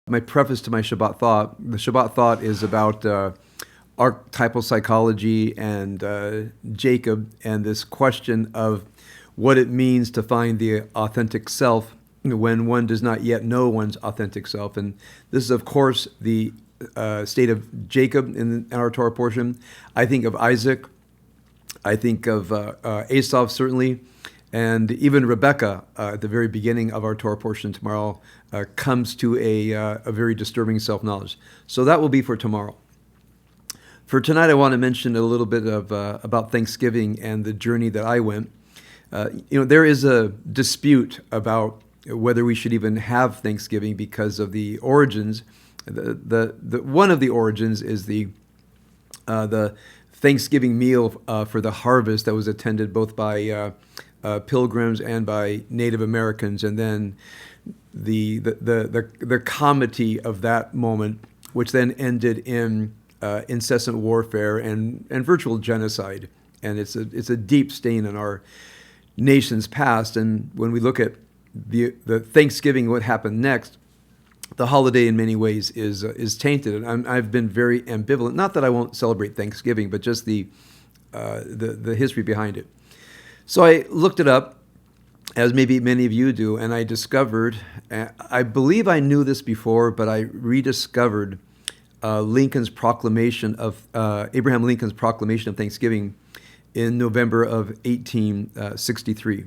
my preface to my Shabbat thought. The Shabbat thought is about archetypal psychology and Jacob, and this question of what it means to find the authentic self when one does not yet know one's authentic self. And this is, of course, the state of Jacob in our Torah portion. I think of Isaac. I think of Esau, certainly. And even Rebecca, at the very beginning of our Torah portion tomorrow, comes to a very disturbing self-knowledge. So that will be for tomorrow. For tonight, I want to mention a little bit of about Thanksgiving and the journey that I went. There is a dispute about whether we should even have Thanksgiving because of the origins. The one of the origins is the Thanksgiving meal for the harvest that was attended both by pilgrims and by Native Americans, and then the comity of that moment, which then ended in incessant warfare and virtual genocide. And it's a deep stain in our nation's past. And when we look at the Thanksgiving, what happened next, the holiday in many ways is tainted. And I've been very ambivalent. Not that I won't celebrate Thanksgiving, but just the history behind it. So I looked it up, as maybe many of you do, and I discovered, I believe I knew this before, but I rediscovered Lincoln's proclamation of Abraham Lincoln's proclamation of Thanksgiving in November of 1863.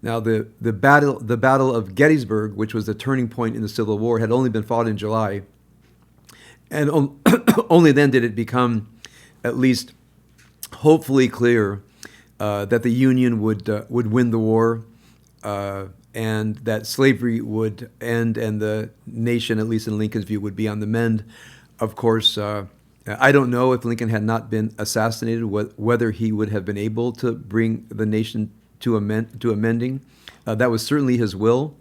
Now, the battle of Gettysburg, which was the turning point in the Civil War, had only been fought in July, and only then did it become at least hopefully clear that the Union would win the war, and that slavery would end, and the nation, at least in Lincoln's view, would be on the mend. Of course, I don't know if Lincoln had not been assassinated, whether he would have been able to bring the nation to amending. That was certainly his will,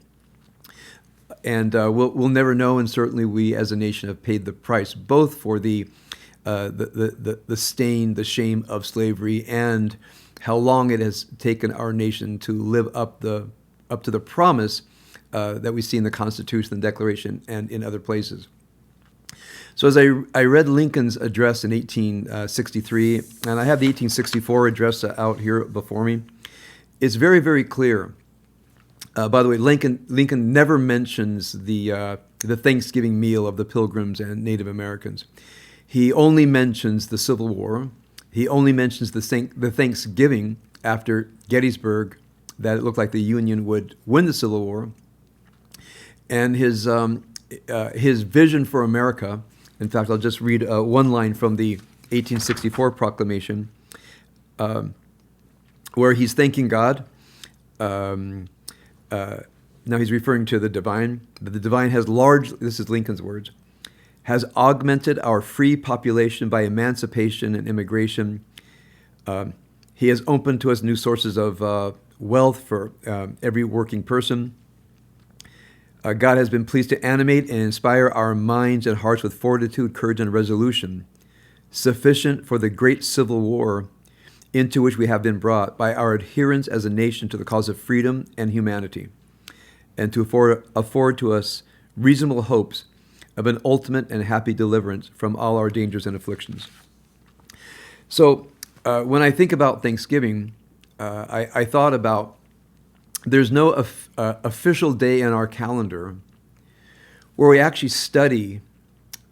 and we'll never know. And certainly, we as a nation have paid the price, both for the stain, the shame of slavery, and how long it has taken our nation to live up to the promise that we see in the Constitution, the Declaration, and in other places. So as I read Lincoln's address in 1863, and I have the 1864 address out here before me, it's very, very clear. By the way, Lincoln never mentions the Thanksgiving meal of the Pilgrims and Native Americans. He only mentions the Civil War. He only mentions the Thanksgiving after Gettysburg, that it looked like the Union would win the Civil War, and his vision for America. In fact, I'll just read one line from the 1864 proclamation, where he's thanking God. Now he's referring to the divine. The divine has this is Lincoln's words, has augmented our free population by emancipation and immigration. He has opened to us new sources of wealth for every working person. God has been pleased to animate and inspire our minds and hearts with fortitude, courage, and resolution, sufficient for the great Civil War into which we have been brought by our adherence as a nation to the cause of freedom and humanity, and to afford to us reasonable hopes of an ultimate and happy deliverance from all our dangers and afflictions. So when I think about Thanksgiving, I thought about there's no official day in our calendar where we actually study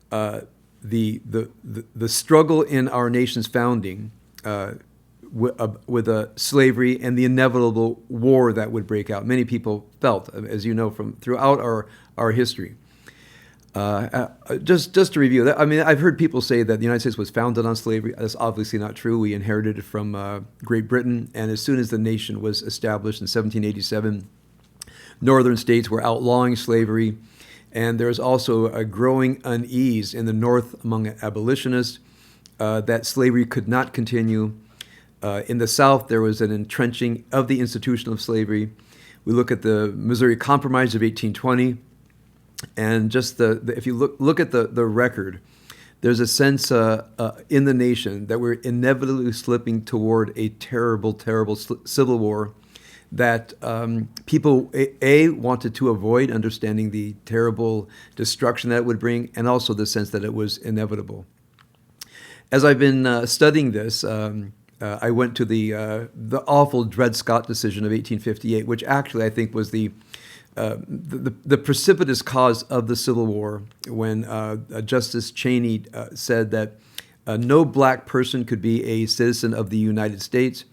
the struggle in our nation's founding with slavery and the inevitable war that would break out. Many people felt, as you know, from throughout our history. Just to review that, I mean, I've heard people say that the United States was founded on slavery. That's obviously not true. We inherited it from Great Britain, and as soon as the nation was established in 1787, northern states were outlawing slavery, and there's also a growing unease in the North among abolitionists that slavery could not continue. In the South, there was an entrenching of the institution of slavery. We look at the Missouri Compromise of 1820. And just if you look at the record, there's a sense in the nation that we're inevitably slipping toward a terrible, terrible civil war that people wanted to avoid, understanding the terrible destruction that it would bring, and also the sense that it was inevitable. As I've been studying this, I went to the awful Dred Scott decision of 1858, which actually I think was the precipitous cause of the Civil War, when Justice Cheney said that no black person could be a citizen of the United States.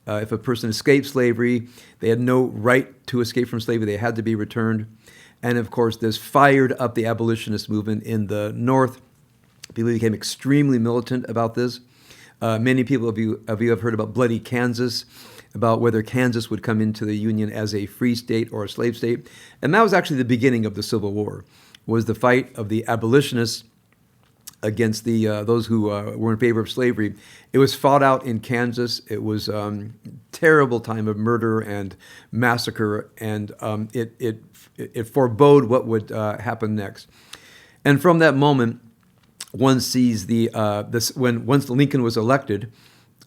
If a person escaped slavery, they had no right to escape from slavery. They had to be returned. And of course, this fired up the abolitionist movement in the North. People became extremely militant about this. Many people of you have heard about Bloody Kansas, about whether Kansas would come into the Union as a free state or a slave state. And that was actually the beginning of the Civil War, was the fight of the abolitionists against those who were in favor of slavery. It was fought out in Kansas. It was a terrible time of murder and massacre, and it forebode what would happen next. And from that moment, one sees once Lincoln was elected.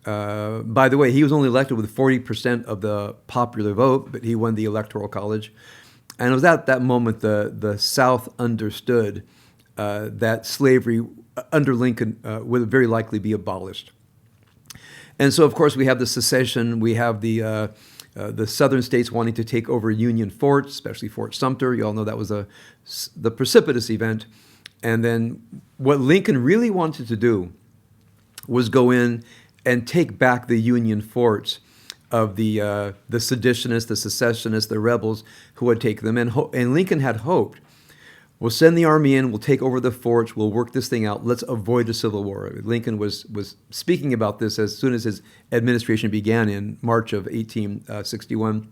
By the way, he was only elected with 40% of the popular vote, but he won the Electoral College. And it was at that moment the South understood that slavery under Lincoln would very likely be abolished. And so, of course, we have the secession. We have the southern states wanting to take over Union forts, especially Fort Sumter. You all know that was the precipitous event. And then what Lincoln really wanted to do was go in and take back the Union forts of the seditionists, the secessionists, the rebels who had taken them. And Lincoln had hoped, we'll send the army in, we'll take over the forts, we'll work this thing out, let's avoid a civil war. Lincoln was speaking about this as soon as his administration began in March of 1861.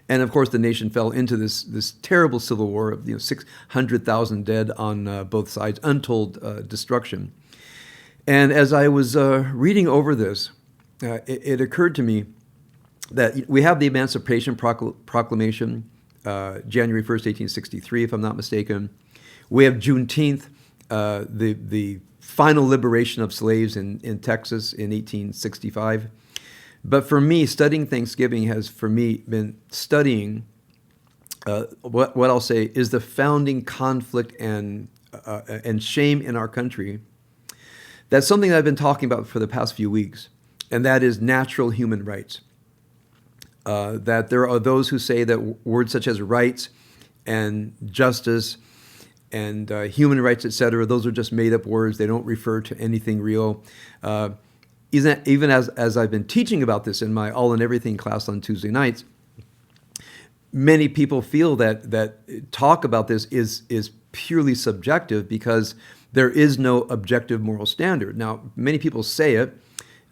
And of course, the nation fell into this terrible civil war of 600,000 dead on both sides, untold destruction. And as I was reading over this, it occurred to me that we have the Emancipation Proclamation, January 1st, 1863, if I'm not mistaken. We have Juneteenth, the final liberation of slaves in Texas in 1865. But for me, studying Thanksgiving has, for me, been studying what I'll say is the founding conflict and shame in our country. That's something that I've been talking about for the past few weeks, and that is natural human rights. That there are those who say that words such as rights and justice and human rights, etc., those are just made-up words. They don't refer to anything real. Even as I've been teaching about this in my All and Everything class on Tuesday nights, many people feel that talk about this is purely subjective because there is no objective moral standard. Now, many people say it,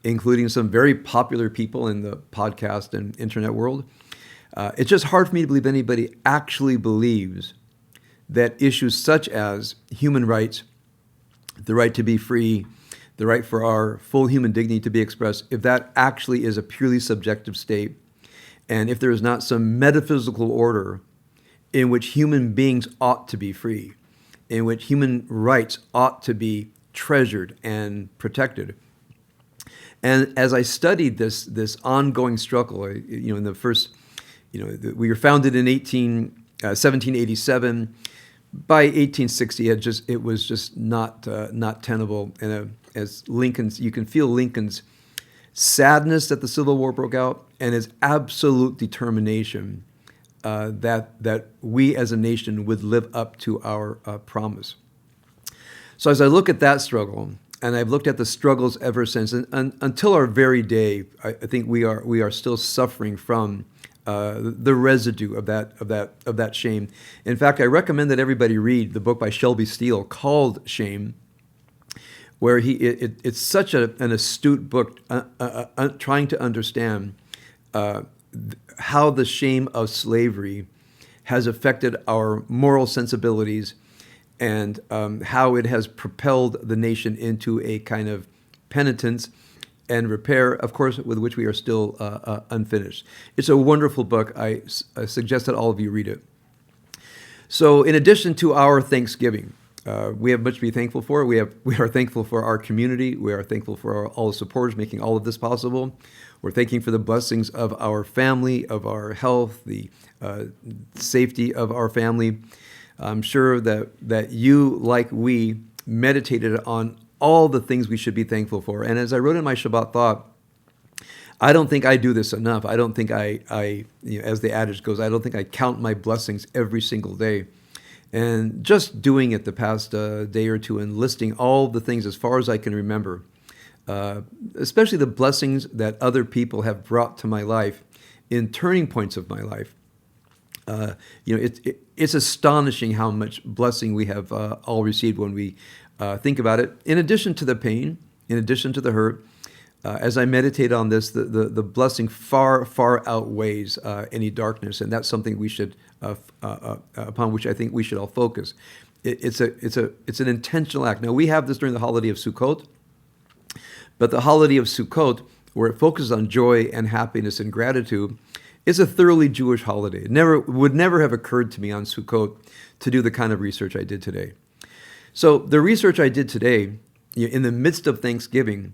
including some very popular people in the podcast and internet world. It's just hard for me to believe anybody actually believes that issues such as human rights, the right to be free, the right for our full human dignity to be expressed, if that actually is a purely subjective state, and if there is not some metaphysical order in which human beings ought to be free, in which human rights ought to be treasured and protected. And as I studied this ongoing struggle, in the first, we were founded in 1787. By 1860, it was just not tenable. And as Lincoln's, you can feel Lincoln's sadness that the Civil War broke out, and his absolute determination that we as a nation would live up to our promise. So as I look at that struggle, and I've looked at the struggles ever since, and until our very day, I think we are still suffering from the residue of that shame. In fact, I recommend that everybody read the book by Shelby Steele called Shame, where it's such an astute book trying to understand how the shame of slavery has affected our moral sensibilities and how it has propelled the nation into a kind of penitence and repair, of course, with which we are still unfinished. It's a wonderful book. I suggest that all of you read it. So in addition to our Thanksgiving, We have much to be thankful for. We are thankful for our community. We are thankful for all the supporters making all of this possible. We're thanking for the blessings of our family, of our health, the safety of our family. I'm sure that you, like we, meditated on all the things we should be thankful for. And as I wrote in my Shabbat thought, I don't think I do this enough. I don't think I as the adage goes, I don't think I count my blessings every single day. And just doing it the past day or two and listing all the things as far as I can remember, especially the blessings that other people have brought to my life in turning points of my life. It's astonishing how much blessing we have all received when we think about it. In addition to the pain, in addition to the hurt, as I meditate on this, the blessing far, far outweighs any darkness, and that's something we should upon which I think we should all focus. It's an intentional act. Now we have this during the holiday of Sukkot, but the holiday of Sukkot, where it focuses on joy and happiness and gratitude, is a thoroughly Jewish holiday. It would never have occurred to me on Sukkot to do the kind of research I did today. So the research I did today, in the midst of Thanksgiving,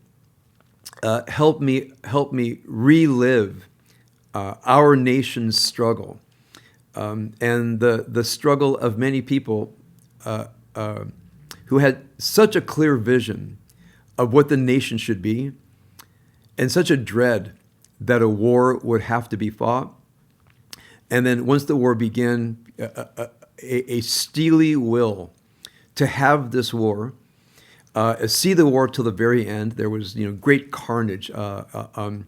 helped me relive our nation's struggle, and the struggle of many people who had such a clear vision of what the nation should be, and such a dread that a war would have to be fought. And then once the war began, a steely will to have this war, see the war till the very end. There was great carnage up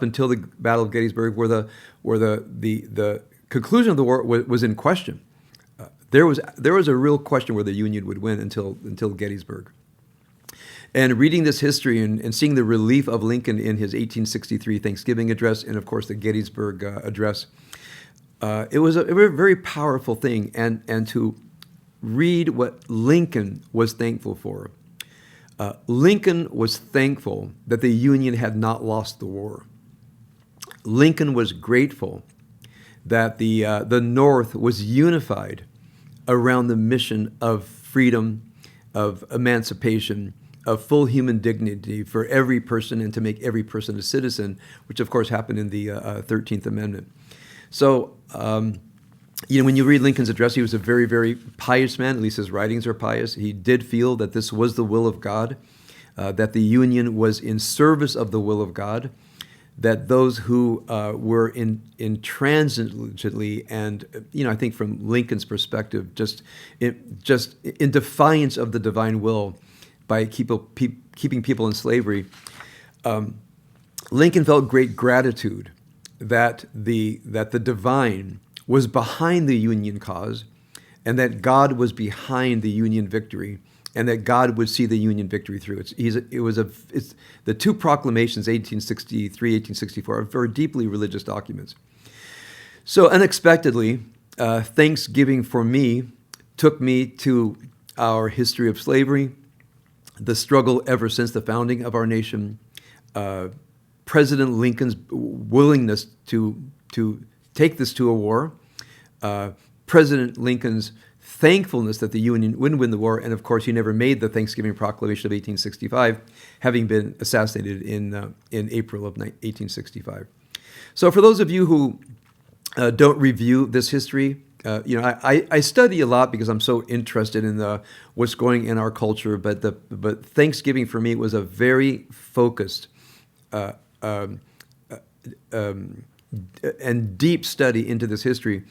until the Battle of Gettysburg, where the conclusion of the war was in question. There was a real question where the Union would win until Gettysburg. And reading this history and seeing the relief of Lincoln in his 1863 Thanksgiving address, and of course the Gettysburg address, it was a very powerful thing. And to read what Lincoln was thankful for. Lincoln was thankful that the Union had not lost the war. Lincoln was grateful that the North was unified around the mission of freedom, of emancipation, of full human dignity for every person, and to make every person a citizen, which of course happened in the 13th Amendment. So, when you read Lincoln's address, he was a very, very pious man. At least his writings are pious. He did feel that this was the will of God, that the Union was in service of the will of God, that those who were intransigently and, I think from Lincoln's perspective, just in defiance of the divine will by keeping people in slavery, Lincoln felt great gratitude that the divine was behind the Union cause, and that God was behind the Union victory, and that God would see the Union victory through. It's the two proclamations, 1863, 1864, are very deeply religious documents. So unexpectedly, Thanksgiving for me took me to our history of slavery, the struggle ever since the founding of our nation, President Lincoln's willingness to take this to a war, President Lincoln's thankfulness that the Union would win the war, and of course he never made the Thanksgiving Proclamation of 1865, having been assassinated in April of 1865. So for those of you who don't review this history, I study a lot because I'm so interested in what's going in our culture. But Thanksgiving for me was a very focused and deep study into this history.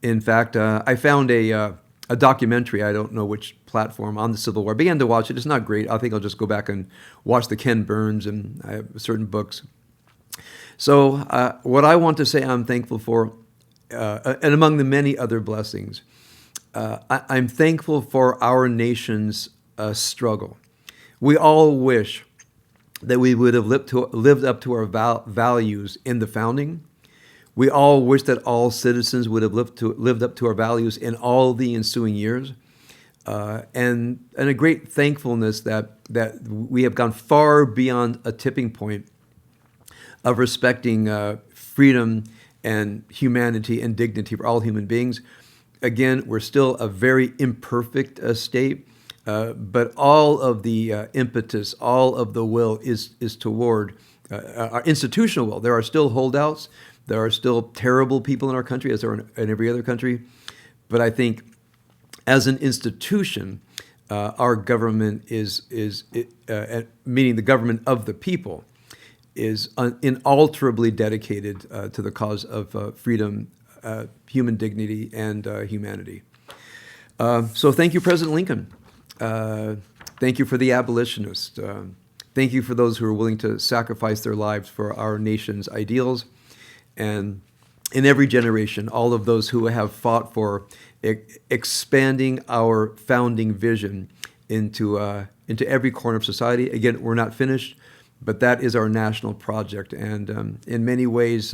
In fact, I found a documentary, I don't know which platform, on the Civil War. I began to watch it. It's not great. I think I'll just go back and watch the Ken Burns, and I have certain books. So what I want to say I'm thankful for, and among the many other blessings, I'm thankful for our nation's struggle. We all wish that we would have lived up to our values in the founding. We all wish that all citizens would have lived up to our values in all the ensuing years, and a great thankfulness that we have gone far beyond a tipping point of respecting freedom and humanity and dignity for all human beings. again, we're still a very imperfect state, but all of the impetus, all of the will is toward our institutional will. There are still holdouts. There are still terrible people in our country, as there are in every other country. But I think as an institution, our government meaning the government of the people, is inalterably dedicated to the cause of freedom, human dignity, and humanity. So thank you, President Lincoln. Thank you for the abolitionists. Thank you for those who are willing to sacrifice their lives for our nation's ideals. And in every generation, all of those who have fought for expanding our founding vision into every corner of society. Again, we're not finished, but that is our national project. And in many ways,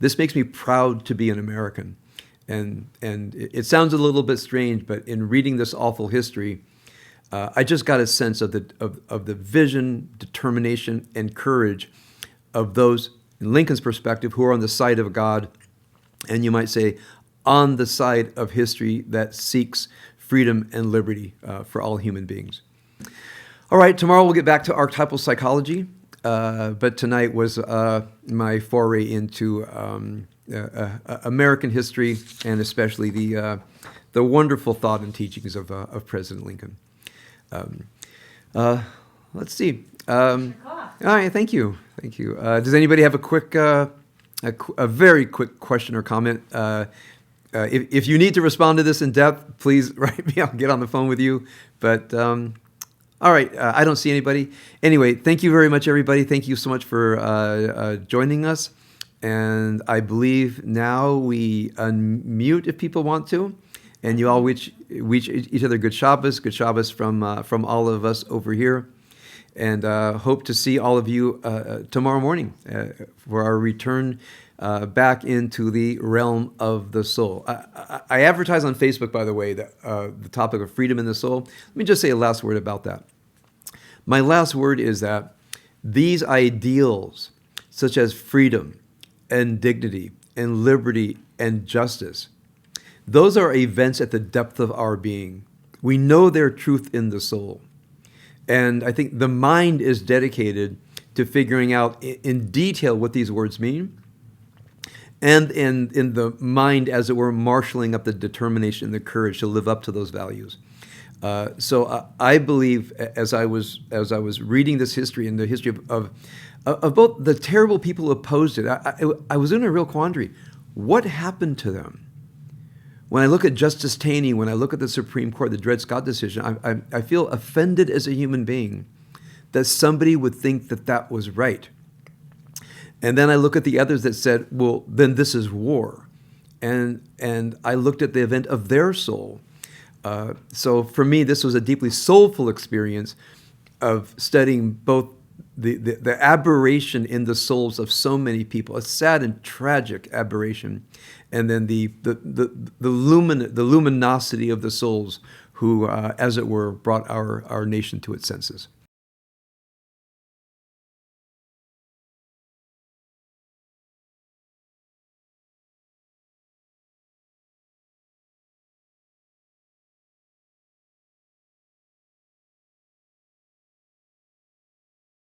this makes me proud to be an American. And it sounds a little bit strange, but in reading this awful history, I just got a sense of the vision, determination, and courage of those, in Lincoln's perspective, who are on the side of God, and you might say, on the side of history that seeks freedom and liberty for all human beings. All right, tomorrow we'll get back to archetypal psychology, but tonight was my foray into American history, and especially the wonderful thought and teachings of President Lincoln. Let's see. All right, thank you. Does anybody have a very quick question or comment? If you need to respond to this in depth, please write me. I'll get on the phone with you. But all right, I don't see anybody. Anyway, thank you very much, everybody. Thank you so much for joining us. And I believe now we unmute if people want to. And you all wish each other good Shabbos from all of us over here. And hope to see all of you tomorrow morning for our return back into the realm of the soul. I advertise on Facebook, by the way, that the topic of freedom in the soul. Let me just say a last word about that. My last word is that these ideals, such as freedom and dignity and liberty and justice, those are events at the depth of our being. We know their truth in the soul. And I think the mind is dedicated to figuring out in detail what these words mean, and in the mind, as it were, marshaling up the determination and the courage to live up to those values. So I believe, as I was reading this history and the history of both the terrible people who opposed it, I was in a real quandary. What happened to them? When I look at Justice Taney, when I look at the Supreme Court, the Dred Scott decision, I feel offended as a human being that somebody would think that that was right. And then I look at the others that said, well, then this is war. And I looked at the event of their soul. So for me, this was a deeply soulful experience of studying both the aberration in the souls of so many people, a sad and tragic aberration, and then the luminosity of the souls who, as it were, brought our nation to its senses.